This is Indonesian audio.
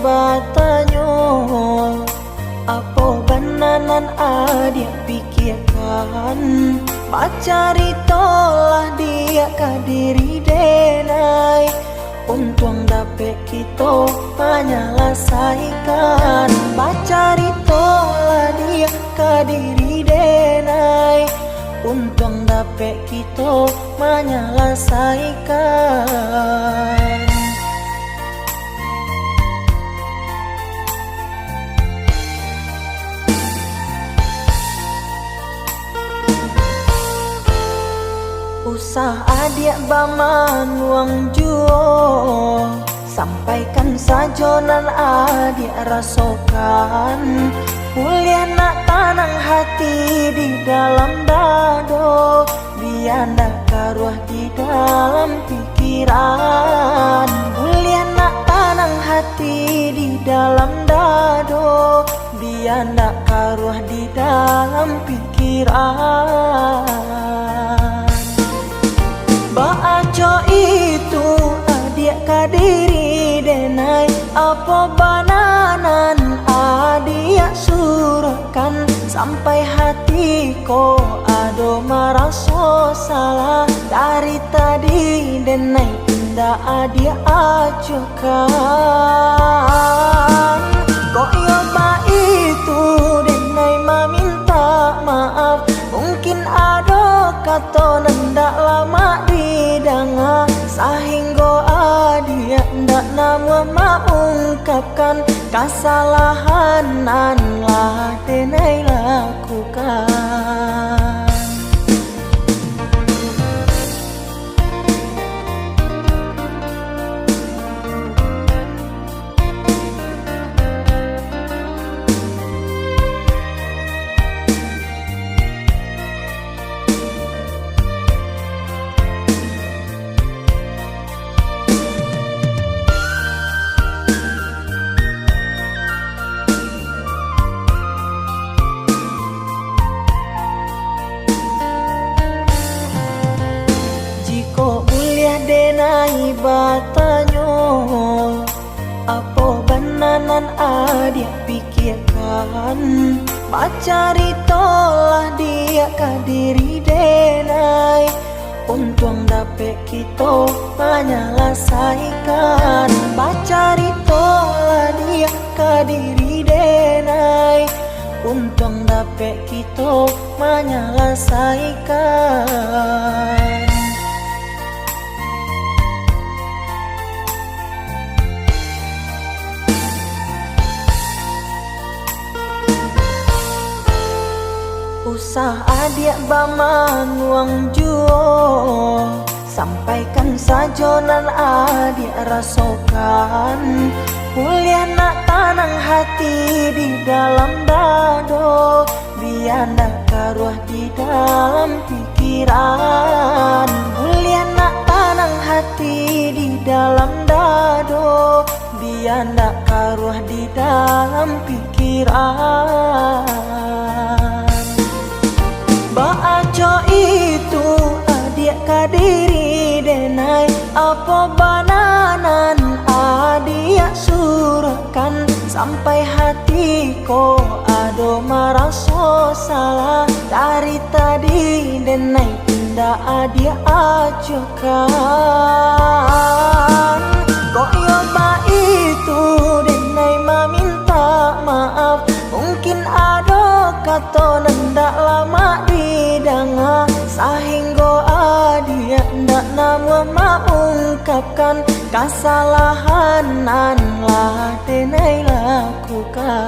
batanyo, apa bananan adia pikirkan, bacari tolah dia kadiri denai, untung dapet kita menyelesaikan, bacari tolah dia kadiri denai, untung dapet kita menyelesaikan. Usah adik baman uang juo, sampaikan saja nan adik rasakan, kuliah nak tanang hati di dalam dado, biar nak karuah di dalam pikiran, kuliah nak tanang hati di dalam dado, biar nak karuah di dalam pikiran. Baaco itu adik kadiri denai, apa bananan adik surahkan, sampai hati ko ado merasa salah, dari tadi denai indah adik acukan, kok yoba itu denai meminta maaf, mungkin ado kata nendak lama didanga, sehingga adia ndak nama mengungkapkan kesalahan nan lah denai lakukan. Denai batanyo, apa bananan adik pikirkan, bacari tolah dia kadiri denai, untung dapet kita menyelesaikan, bacari tolah dia kadiri denai, untung dapet kita menyelesaikan. Usah adik baman uang juo, sampaikan saja nan adik rasakan, kuliah nak tanang hati di dalam dado, biar nak karuah di dalam pikiran, kuliah nak tanang hati di dalam dado, biar nak karuah di dalam pikiran. Baaco itu adik kadiri denai, apa bananan adik surahkan, sampai hati ko ado merasa salah, dari tadi denai indah adik acukan, kok yoba itu denai meminta maaf, mungkin ado kata nendak lama didanga, sehingga adia ndak nama mengungkapkan kesalahan nan lah denai lakukan.